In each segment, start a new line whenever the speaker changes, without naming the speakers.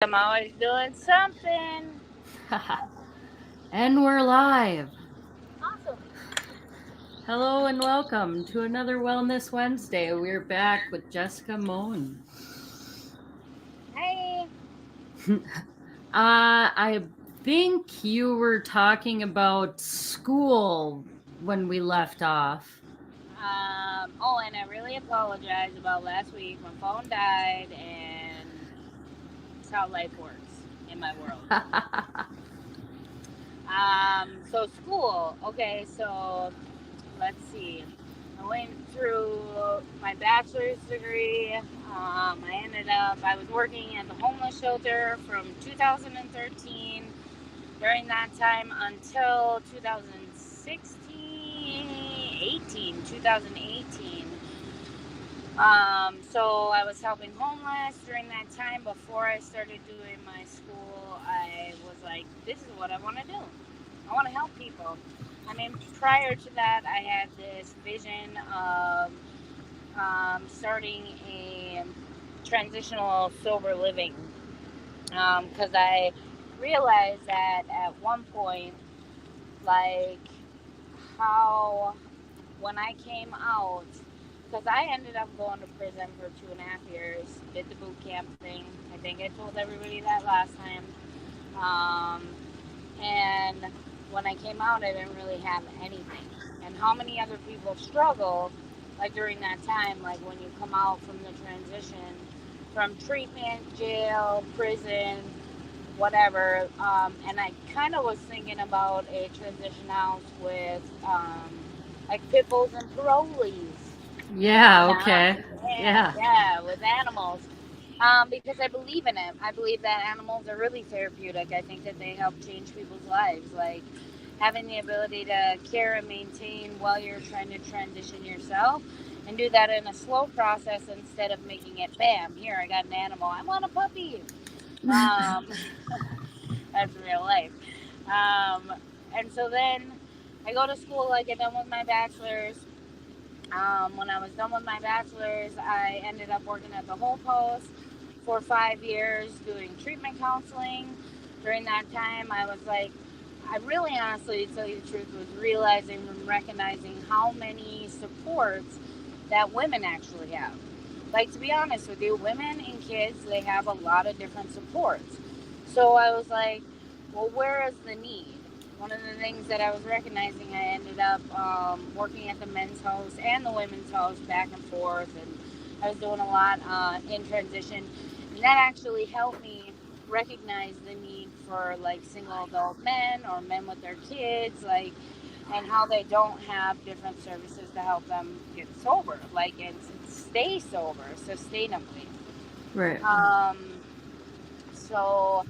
I'm always doing something.
And we're live.
Awesome.
Hello and welcome to another Wellness Wednesday. We're back with Jessica Mohn.
Hey.
I think you were talking about school when we left off.
And I really apologize about last week. My phone died, and it's how life works in my world. So school. Okay, so let's see. I went through my bachelor's degree. I was working at the homeless shelter from 2013 during that time until 2018. So I was helping homeless during that time. Before I started doing my school, I was like, this is what I want to do. I want to help people. I mean, prior to that, I had this vision of starting a transitional sober living because I realized that at one point, like how when I came out, because I ended up going to prison for 2.5 years, did the boot camp thing. I think I told everybody that last time. Um, and when I came out, I didn't really have anything. And how many other people struggle, like during that time, like when you come out from the transition from treatment, jail, prison, whatever. And I kind of was thinking about a transition house with like pit bulls and parolees.
Yeah,
Yeah,
okay. Yeah.
yeah, with animals. Because I believe in it. I believe that animals are really therapeutic. I think that they help change people's lives. Like having the ability to care and maintain while you're trying to transition yourself and do that in a slow process instead of making it bam, here I got an animal. I want a puppy. Um, that's real life. Um, and so then I go to school, I get done with my bachelor's. When I was done with my bachelor's, I ended up working at the Whole Post for 5 years doing treatment counseling. During that time, I was like, I really honestly, to tell you the truth, was realizing and recognizing how many supports that women actually have. Like, to be honest with you, women and kids, they have a lot of different supports. So I was like, well, where is the need? One of the things that I was recognizing, I ended up working at the men's house and the women's house back and forth, and I was doing a lot in transition, and that actually helped me recognize the need for like single adult men or men with their kids, like, and how they don't have different services to help them get sober, like, and stay sober sustainably.
Right.
Um, so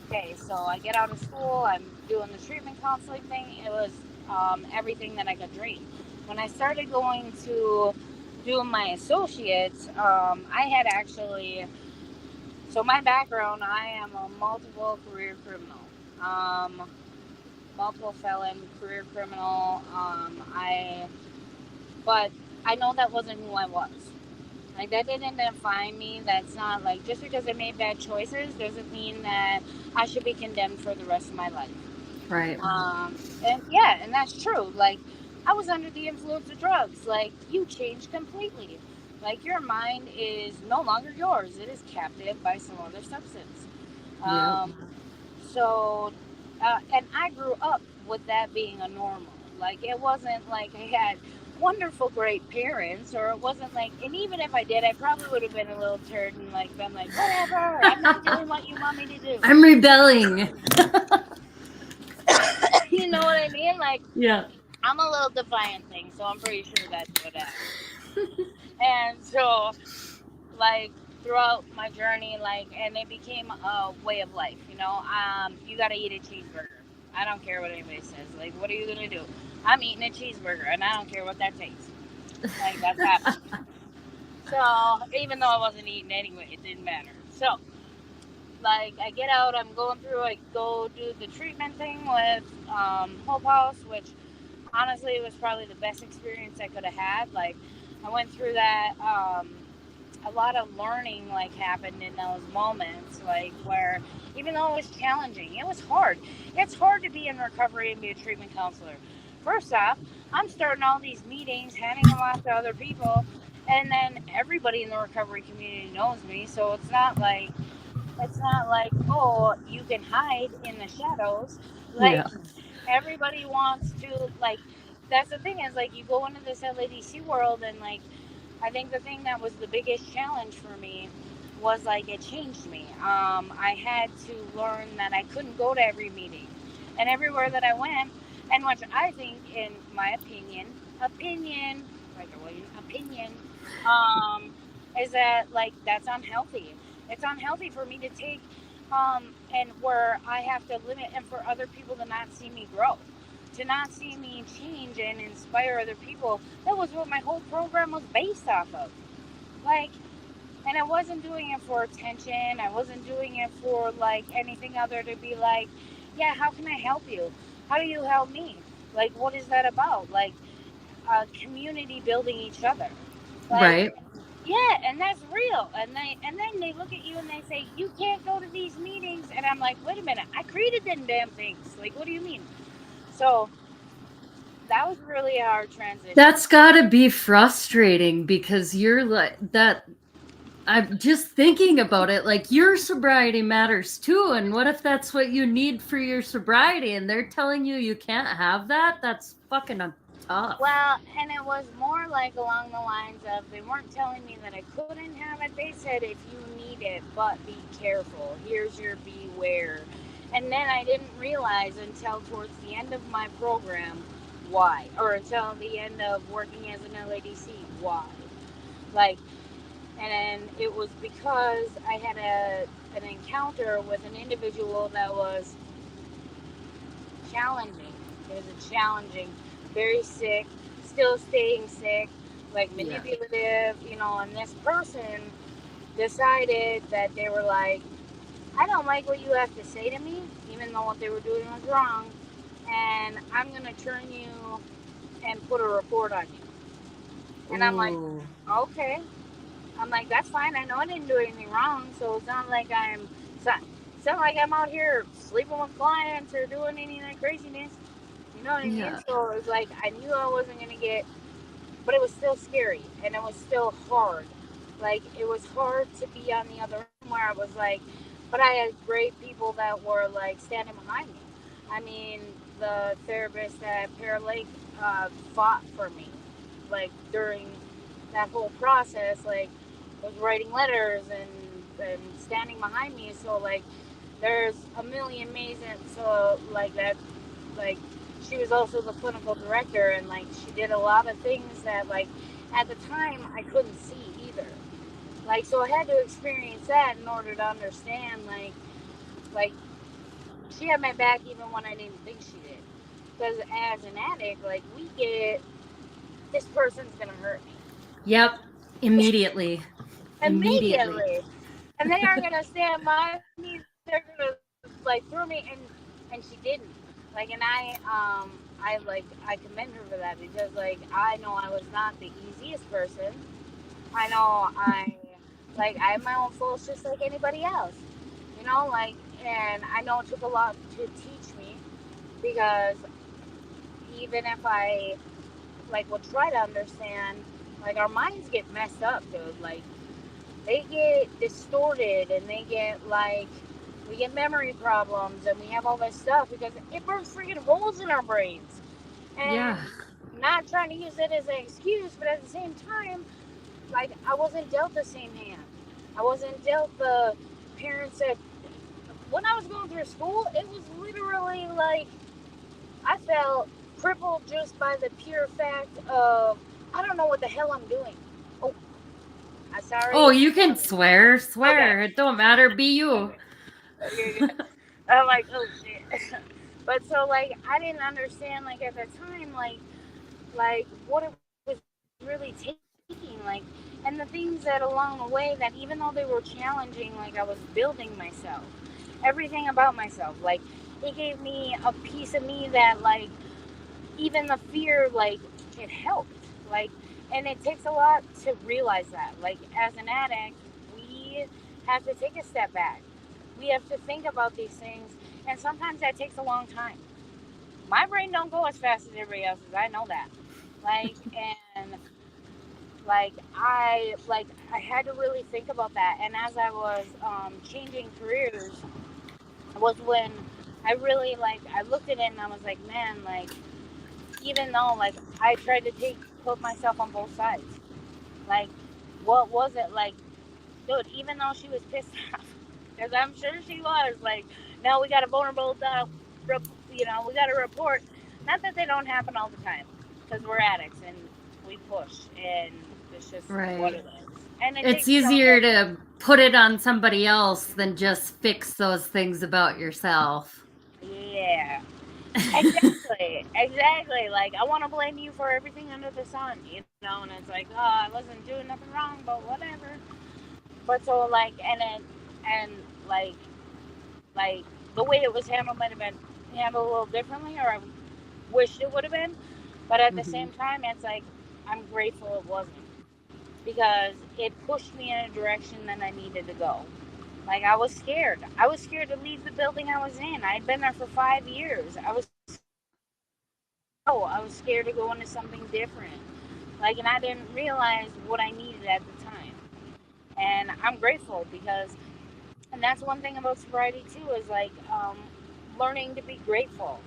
Okay, so I get out of school, I'm doing the treatment counseling thing. It was everything that I could dream. When I started going to do my associates, I had actually, so my background, I am a multiple career criminal, um, multiple felon career criminal. But I know that wasn't who I was. Like that didn't define me. That's not like just because I made bad choices doesn't mean that I should be condemned for the rest of my life.
Right.
And yeah, and that's true. Like I was under the influence of drugs. Like you changed completely. Like your mind is no longer yours. It is captive by some other substance.
Yep.
Um, and I grew up with that being a normal. Like it wasn't like I had wonderful, great parents, or it wasn't like. And even if I did, I probably would have been a little turd and like been like, whatever. I'm not doing what you want me to do.
I'm rebelling.
You know what I mean? Like
Yeah.
I'm a little defiant thing, so I'm pretty sure that's what happened. And so, like throughout my journey, like, and it became a way of life. You got to eat a cheeseburger. I don't care what anybody says. Like, what are you gonna do? I'm eating a cheeseburger, and I don't care what that tastes. Like, that's happening. So, even though I wasn't eating anyway, it didn't matter. So, like, I get out, I'm going through, I go do the treatment thing with Hope House, which honestly was probably the best experience I could have had. Like, I went through that. a lot of learning like happened in those moments, like where even though it was challenging, it was hard. It's hard to be in recovery and be a treatment counselor. First off, I'm starting all these meetings, handing them off to other people, and then everybody in the recovery community knows me, so it's not like, oh, you can hide in the shadows. Like,
Yeah.
everybody wants to, like, that's the thing is, like, you go into this LADC world, and, like, I think the thing that was the biggest challenge for me was, like, it changed me. I had to learn that I couldn't go to every meeting. And everywhere that I went, and which I think, in my opinion, like a William, opinion, um, is that, like, that's unhealthy. It's unhealthy for me to take, and where I have to limit, and for other people to not see me grow, to not see me change and inspire other people. That was what my whole program was based off of. Like, and I wasn't doing it for attention. I wasn't doing it for, like, anything other to be like, yeah, how can I help you? How do you help me? Like, what is that about? Like, community building each other. Like,
Right.
yeah, and that's real. And then they look at you and they say, you can't go to these meetings. And I'm like, wait a minute, I created them damn things. Like, what do you mean? So that was really a hard transition.
That's got to be frustrating because you're like that. I'm just thinking about it like your sobriety matters too. And what if that's what you need for your sobriety and they're telling you you can't have that? That's fucking tough.
Well, and it was more like along the lines of, they weren't telling me that I couldn't have it. They said, if you need it, but be careful. Here's your beware. And then I didn't realize until towards the end of my program why, or until the end of working as an LADC why. Like, and then it was because I had an encounter with an individual that was challenging. It was a challenging, very sick, still staying sick, like
Yeah.
manipulative, and this person decided that they were like, I don't like what you have to say to me, even though what they were doing was wrong, and I'm going to turn you and put a report on you. And I'm like,
Ooh.
okay. I'm like, that's fine. I know I didn't do anything wrong, so it's not like I'm out here sleeping with clients or doing any of that craziness. You know what I mean?
Yeah.
So it was like I knew I wasn't gonna get, but it was still scary and it was still hard. Like, it was hard to be on the other end where I was like, but I had great people that were like standing behind me. I mean, the therapist at Pear Lake fought for me, like during that whole process, like was writing letters and standing behind me. So like, there's a million amazing. So like that, like she was also the clinical director, and like she did a lot of things that like at the time I couldn't see either. Like, so I had to experience that in order to understand, like she had my back even when I didn't think she did. Because as an addict, like, we get, this person's gonna hurt me
Yep. Immediately. Immediately.
immediately, and they aren't gonna stand by me. They're gonna like throw me, and she didn't. Like, and I commend her for that, because like I know I was not the easiest person. I know I have my own faults just like anybody else. Like, and I know it took a lot to teach me, because even if I like will try to understand, like, our minds get messed up, dude. Like, they get distorted, and they get like, we get memory problems, and we have all this stuff because it burns freaking holes in our brains.
Yeah.
And not trying to use it as an excuse, but at the same time, like, I wasn't dealt the same hand. I wasn't dealt the parents that, when I was going through school, it was literally like I felt crippled just by the pure fact of, I don't know what the hell I'm doing. Oh, I'm
Oh,
sorry.
you can swear.
Okay.
Swear. It don't matter. Be you.
Okay. Okay. I'm like, oh shit. But so like I didn't understand, like, at the time, like what it was really taking, like, and the things that along the way, that even though they were challenging, like, I was building myself, everything about myself, like, it gave me a piece of me that, like, even the fear, like, it helped, like, And it takes a lot to realize that. Like, as an addict, we have to take a step back. We have to think about these things, and sometimes that takes a long time. My brain don't go as fast as everybody else's. I know that. Like, and I had to really think about that. And as I was changing careers, was when I really, like, I looked at it and I was like, man, like, even though, like, I tried to put myself on both sides. Like, what was it like, dude? Even though she was pissed off, because I'm sure she was. Like, now we got a vulnerable, we got a report. Not that they don't happen all the time, because we're addicts and we push, and it's just what
Right.
it is. And it
It's
takes
easier
accountability.
to put it on somebody else than just fix those things about yourself.
Yeah, exactly, exactly. Like, I want to blame you for everything under the sun, and it's like, oh, I wasn't doing nothing wrong, but whatever. But so, like, and like like the way it was handled might have been handled a little differently, or I wished it would have been. But at the
Hmm.
same time, it's like, I'm grateful it wasn't, because it pushed me in a direction that I needed to go. Like, I was scared. I was scared to leave the building I was in. I'd been there for 5 years. I was scared to grow. I was scared to go into something different. Like, and I didn't realize what I needed at the time. And I'm grateful, because, and that's one thing about sobriety too, is like, learning to be grateful.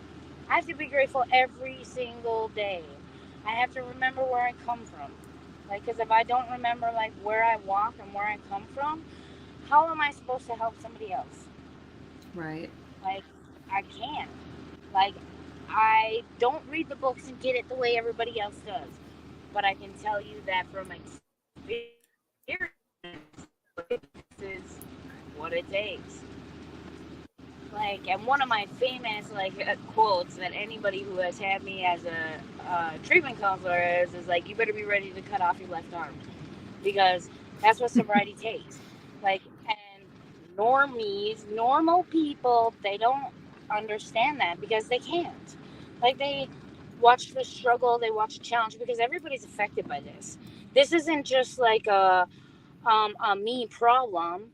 I have to be grateful every single day. I have to remember where I come from. Like, because if I don't remember, like, where I walk and where I come from, how am I supposed to help somebody else?
Right.
Like, I can't. Like, I don't read the books and get it the way everybody else does. But I can tell you that from experience, this is what it takes. Like, and one of my famous, like, quotes that anybody who has had me as a treatment counselor is like, you better be ready to cut off your left arm, because that's what sobriety takes. Like, and normies, normal people, they don't understand that, because they can't. Like, they watch the struggle, they watch the challenge, because everybody's affected by this. This isn't just like a me problem.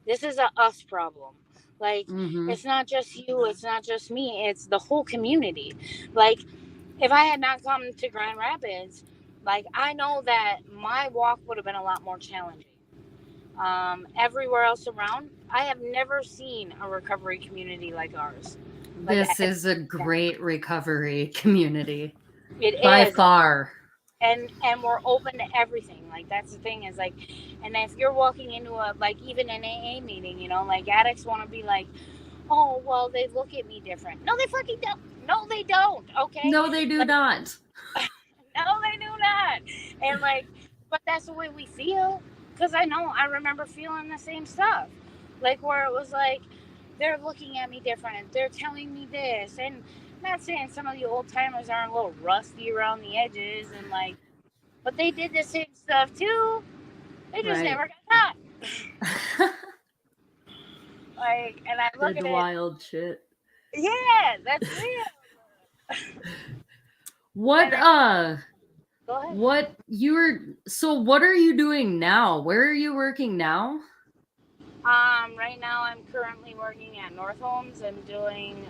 This is a us problem. Like,
Hmm.
it's not just you, it's not just me, it's the whole community. Like, if I had not come to Grand Rapids, like, I know that my walk would have been a lot more challenging. Everywhere else around, I have never seen a recovery community like ours. Like, I
This
have
is a great recovery community
it
by
is.
far.
And we're open to everything. Like, that's the thing, is like, and if you're walking into a, like, even an AA meeting, like, addicts want to be like, oh, well, they look at me different. No, they fucking don't. No, they don't. Okay.
No, they do
Like,
not.
no, they do not. And, like, but that's the way we feel, because I remember feeling the same stuff, like, where it was like, they're looking at me different, they're telling me this. And I'm not saying some of the old timers aren't a little rusty around the edges, and, like, but they did the same stuff too. They just
Right.
never got caught. Like, and I look
Did
at
the
it,
wild shit.
yeah, that's real.
What
And I, go ahead.
what are you doing now? Where are you working now?
Right now I'm currently working at North Homes and doing,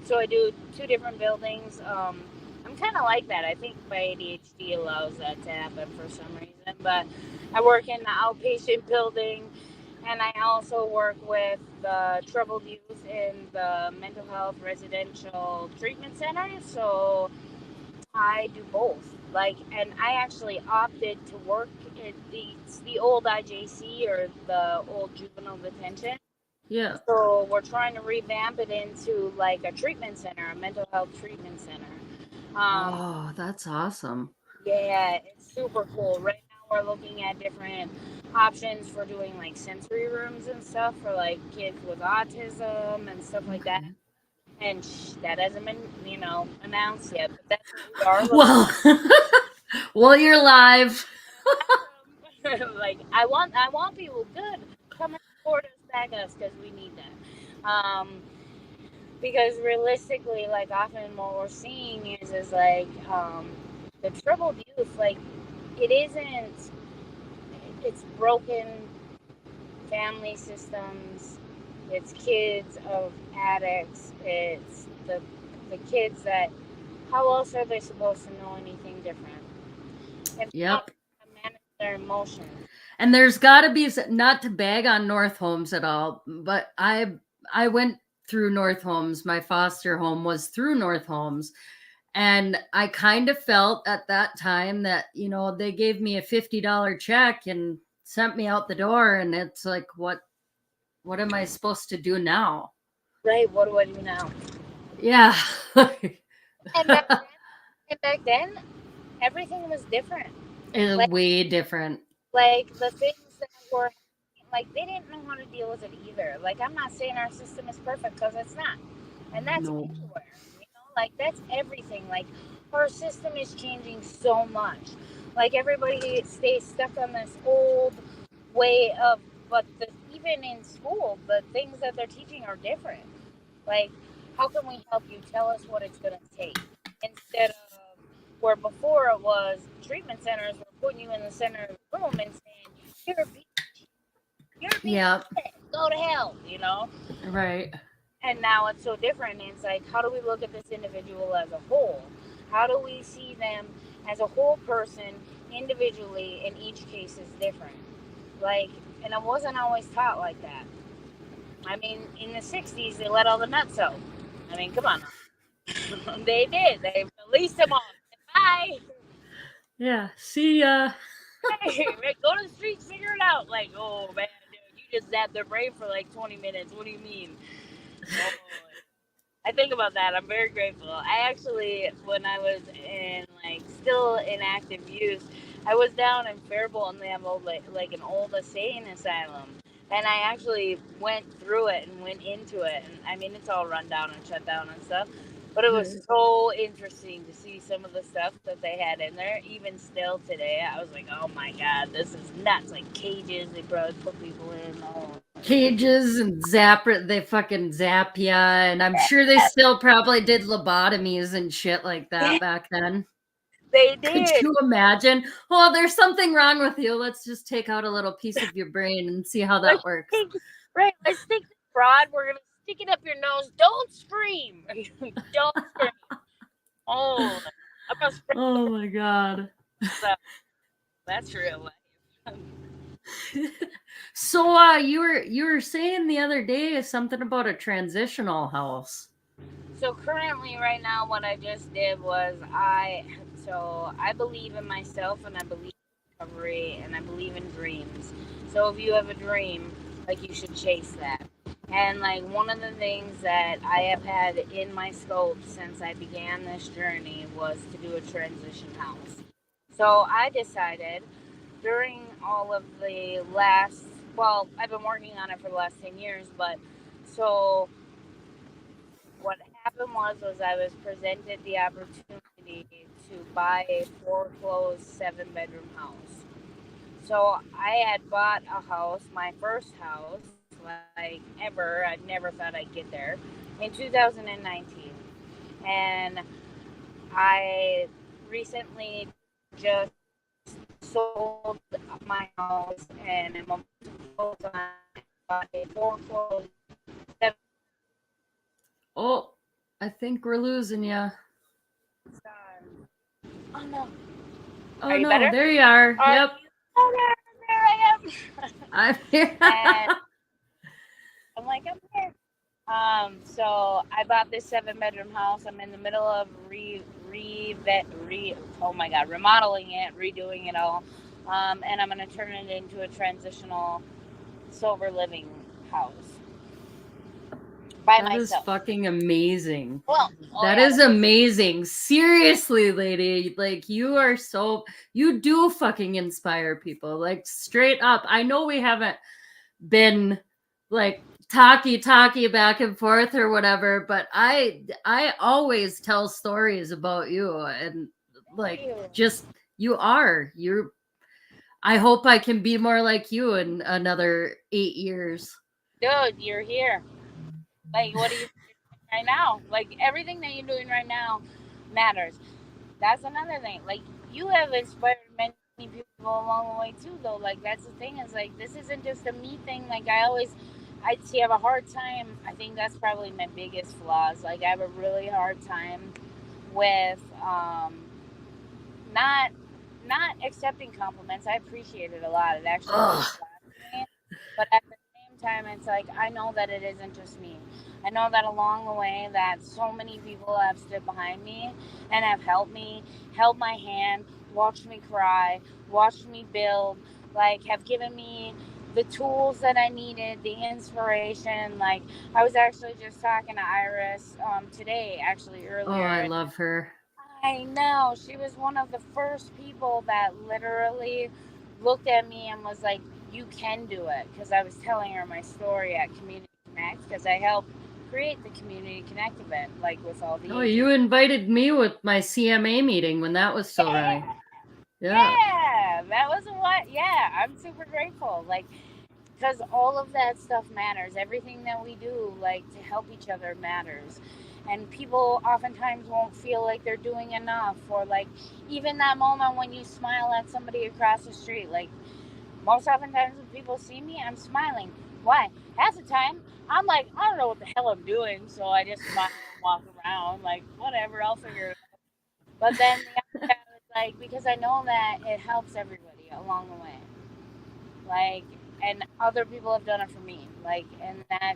so I do two different buildings. I'm kind of like that. I think my ADHD allows that to happen for some reason. But I work in the outpatient building, and I also work with the troubled youth in the mental health residential treatment center. So I do both. Like, and I actually opted to work at the old IJC, or the old juvenile detention.
Yeah.
So we're trying to revamp it into like a treatment center, a mental health treatment center. Um,
Oh, that's awesome.
yeah, it's super cool. Right now we're looking at different options for doing like sensory rooms and stuff for like kids with autism and stuff like that.
Okay.
And that hasn't been, announced yet, but that's what we are looking.
Well, well, you're live.
Like, I want people good. Come and support us, back us, because we need that. Because realistically, like, often what we're seeing is like, the troubled youth, like, it isn't, it's broken family systems, it's kids of addicts, it's the kids that, how else are they supposed to know anything different if not
Yep.
to manage their emotions?
And there's got to be, not to bag on North Homes at all, but I went through North Homes. My foster home was through North Homes. And I kind of felt at that time that, they gave me a $50 check and sent me out the door. And it's like, what am I supposed to do now?
Right, what do I do now?
Yeah.
And back then, everything was different.
It's
Like
way different.
like the things that were, like, they didn't know how to deal with it either. Like, I'm not saying our system is perfect, because it's not, and that's
No.
anywhere. Like, that's everything. Like, our system is changing so much. Like, everybody stays stuck on this old way of, but even in school, the things that they're teaching are different. Like, how can we help you? Tell us what it's going to take. Instead of where before it was treatment centers were putting you in the center of the room and saying, you're a piece, you're a piece
Yeah.
of shit, go to hell.
Right.
And now it's so different. It's like, how do we look at this individual as a whole? How do we see them as a whole person individually? In each case is different. Like, and it wasn't always taught like that. I mean, in the 60s, they let all the nuts out. I mean, come on. They did. They released them all. Bye.
Yeah. See ya.
Hey, go to the streets, figure it out. Like, oh man, dude, you just zapped their brain for like 20 minutes. What do you mean? Oh, I think about that. I'm very grateful. I actually, when I was in, like, still in active use, I was down in Faribault, and they have like an old insane asylum. And I actually went through it and went into it. And I mean, it's all run down and shut down and stuff. But it was so interesting to see some of the stuff that they had in there. Even still today, I was like, oh my God, this is nuts. Like cages they probably put people in. Oh.
Cages and they fucking zap ya, and I'm sure they still probably did lobotomies and shit like that back then.
They
Could
did.
you imagine? Oh, there's something wrong with you. Let's just take out a little piece of your brain and see how that works.
Let's take this rod. We're gonna stick it up your nose. Don't scream. Don't scream. Oh, I'm gonna scream.
Oh my God.
That's real life.
So you were saying the other day something about a transitional house.
So currently, right now, what I just did was I believe in myself, and I believe in recovery, and I believe in dreams. So if you have a dream, like, you should chase that. And like, one of the things that I have had in my scope since I began this journey was to do a transition house. So I decided during all of the last, well, I've been working on it for the last 10 years, but so what happened was I was presented the opportunity to buy a foreclosed 7-bedroom house. So I had bought a house, my first house, like, ever. I never thought I'd get there, in 2019. And I recently just sold my house, and I'm about to close on a foreclosed 7.
Oh, I think we're losing you.
Oh no.
Oh
Are you
no,
better?
there you are. Yep.
Oh, there I am.
I'm here.
And I'm like, I'm here. So I bought this 7-bedroom house. I'm in the middle of remodeling it, redoing it all. And I'm gonna turn it into a transitional sober living house by
That is
myself.
fucking amazing.
Well,
That is amazing. Seriously, lady. Like, you do fucking inspire people. Like, straight up. I know we haven't been like talky back and forth or whatever, but I always tell stories about you, and like, just you're I hope I can be more like you in another 8 years.
Dude, you're here. Like, what are you doing right now? Like, everything that you're doing right now matters. That's another thing. Like, you have inspired many many people along the way too, though. Like that's the thing is like this isn't just a me thing. Like I see, I have a hard time. I think that's probably my biggest flaws. Like I have a really hard time with not not accepting compliments. I appreciate it a lot. It actually means
Ugh.
a lot to me. But at the same time, it's like I know that it isn't just me. I know that along the way that so many people have stood behind me and have helped me, held my hand, watched me cry, watched me build, like have given me the tools that I needed, the inspiration. Like I was actually just talking to Iris today, actually
Oh, I
earlier.
love her.
I know. She was one of the first people that literally looked at me and was like, "You can do it." Because I was telling her my story at Community Connect, because I helped create the Community Connect event, like with all the
Oh,
agents.
you invited me with my CMA meeting when that was still
Yeah,
running. Yeah.
yeah, that was what. Yeah, I'm super grateful. Like, because all of that stuff matters. Everything that we do, like to help each other, matters. And people oftentimes won't feel like they're doing enough, or like even that moment when you smile at somebody across the street. Like most oftentimes when people see me, I'm smiling. Why? Half the time, I'm like, I don't know what the hell I'm doing, so I just smile and walk around, like whatever, I'll figure it out. But then the other half is like because I know that it helps everybody along the way, like, and other people have done it for me, like, and that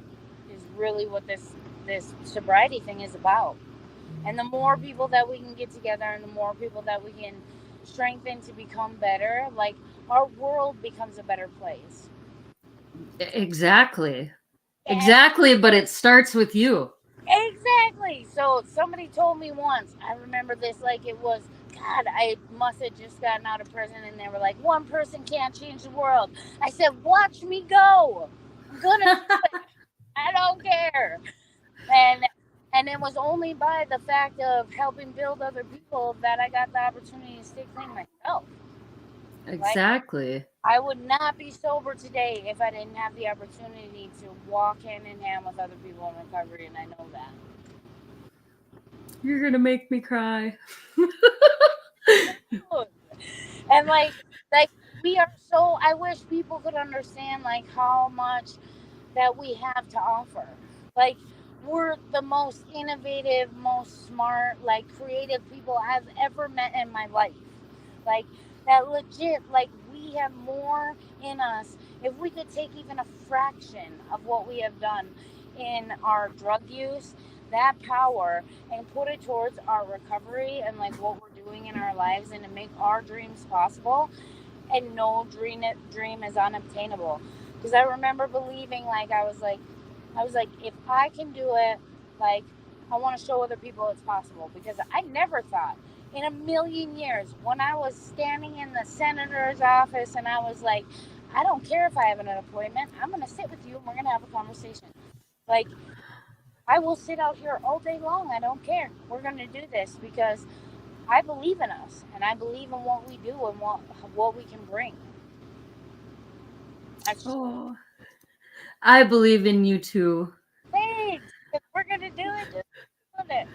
is really what this sobriety thing is about. And the more people that we can get together and the more people that we can strengthen to become better, like our world becomes a better place.
Exactly.
And
Exactly, but it starts with you.
exactly. So somebody told me once, I remember this like it was God, I must have just gotten out of prison and they were like, one person can't change the world. I said, watch me go. I'm gonna do it. I don't care. And it was only by the fact of helping build other people that I got the opportunity to stay clean myself. Like
Exactly.
I would not be sober today if I didn't have the opportunity to walk hand in hand with other people in recovery, and I know that.
You're gonna make me cry.
Dude. And like we are so I wish people could understand like how much that we have to offer. Like we're the most innovative, most smart, like creative people I've ever met in my life. Like that legit, like we have more in us. If we could take even a fraction of what we have done in our drug use, that power, and put it towards our recovery and like what we're doing in our lives and to make our dreams possible, and no dream is unobtainable. Because I remember believing like I was like if I can do it, like I want to show other people it's possible. Because I never thought in a million years when I was standing in the senator's office and I was like, I don't care if I have an appointment, I'm gonna sit with you and we're gonna have a conversation. Like I will sit out here all day long, I don't care, we're gonna do this because I believe in us and I believe in what we do and what we can bring. That's
Oh, I believe in you too.
thanks. If we're gonna do it, just do it.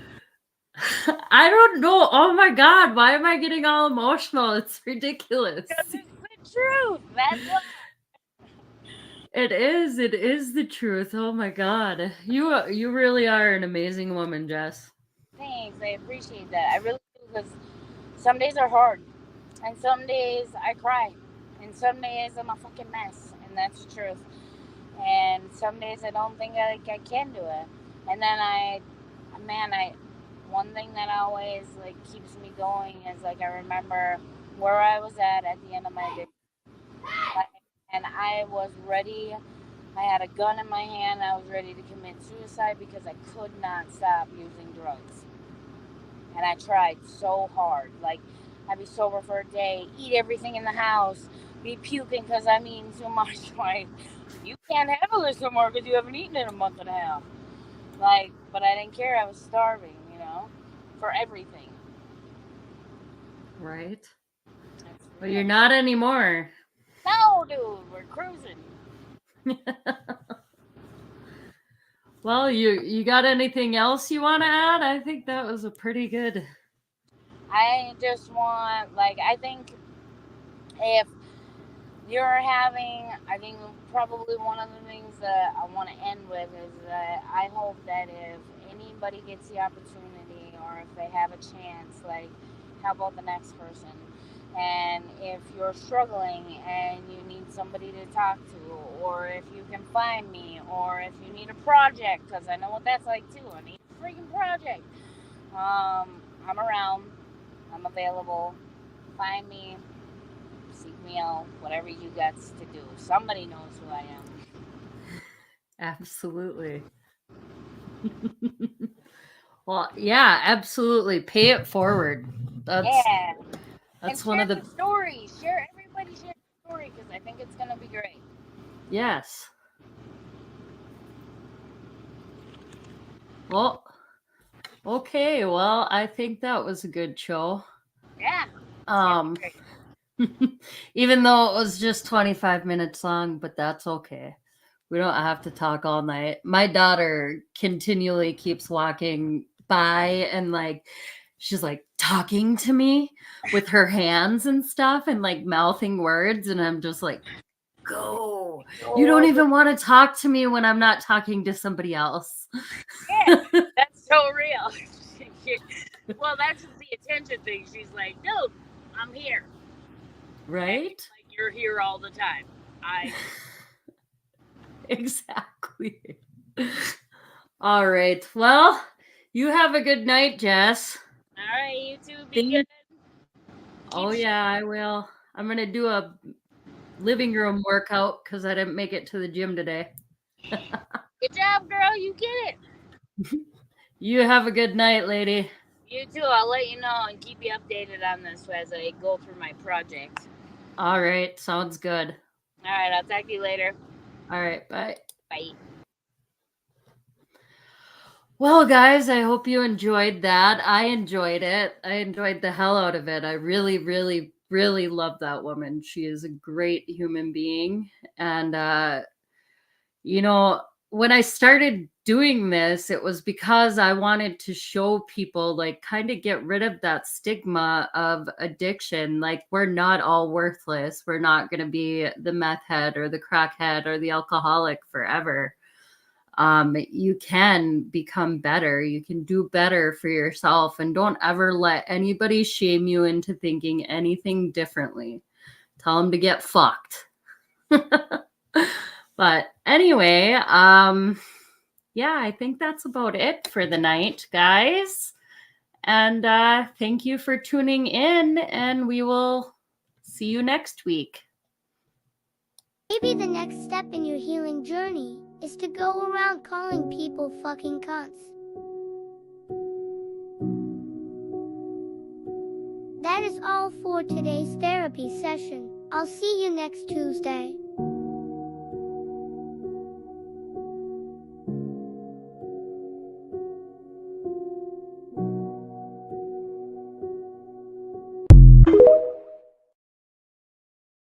I don't know. Oh my god, why am I getting all emotional? It's
Because
ridiculous.
it's the truth. That's what.
It is the truth. Oh my god. You really are an amazing woman, Jess.
Thanks. I appreciate that. I really do. Because some days are hard, and some days I cry, and some days I'm a fucking mess, and that's the truth. And some days I don't think I can do it, and then man, one thing that always like keeps me going is like I remember where I was at the end of my day, like, and I was ready. I had a gun in my hand. I was ready to commit suicide because I could not stop using drugs. And I tried so hard. Like, I'd be sober for a day, eat everything in the house, be puking because I'm eating too much. Like, you can't handle this anymore because you haven't eaten in a month and a half. Like, but I didn't care. I was starving, for everything.
Right?
That's
But you're
real.
not anymore.
No, dude, we're cruising.
Well, you got anything else you want to add? I think that was a pretty good.
I just want, like, I think If you're having, I think probably one of the things that I want to end with is that I hope that if anybody gets the opportunity or if they have a chance, like, how about the next person? And if you're struggling and you need somebody to talk to, or if you can find me, or if you need a project, because I know what that's like too. I need a freaking project. I'm around. I'm available. Find me, seek me out, whatever you got to do. Somebody knows who I am.
Absolutely. Well, yeah, absolutely. Pay it forward.
Yeah. And
That's one
share
of
the
the
story. Everybody share the story because I think it's going to be great.
yes. Well, okay. Well, I think that was a good show.
Yeah. It's going to be
Um
great.
even though it was just 25 minutes long, but that's okay. We don't have to talk all night. My daughter continually keeps walking by and like she's like talking to me with her hands and stuff and like mouthing words and I'm just like, "Go. You don't even want to talk to me when I'm not talking to somebody else."
Yeah. That's so real. Well, that's just the attention thing. She's like, dude, I'm here. And
Right?
it's like, you're here all the time. I
Exactly. All right. Well, you have a good night, Jess.
All right, you two be
Thank-
good.
Oh,
Keep
yeah, I will. I'm going to do a living room workout because I didn't make it to the gym today.
Good job, girl. You get it.
You have a good night, lady.
You too. I'll let you know and keep you updated on this as I go through my project.
All right. Sounds good.
All right, I'll talk to you later.
All right. Bye.
Bye.
Well, guys, I hope you enjoyed that. I enjoyed it. I enjoyed the hell out of it. I really, really, really love that woman. She is a great human being. And, you know, when I started doing this, it was because I wanted to show people, like, kind of get rid of that stigma of addiction. Like, we're not all worthless. We're not going to be the meth head or the crack head or the alcoholic forever. You can become better. You can do better for yourself. And don't ever let anybody shame you into thinking anything differently. Tell them to get fucked. But anyway, yeah, I think that's about it for the night, guys. And thank you for tuning in, and we will see you next week.
Maybe the next step in your healing journey is to go around calling people fucking cunts. That is all for today's therapy session. I'll see you next Tuesday.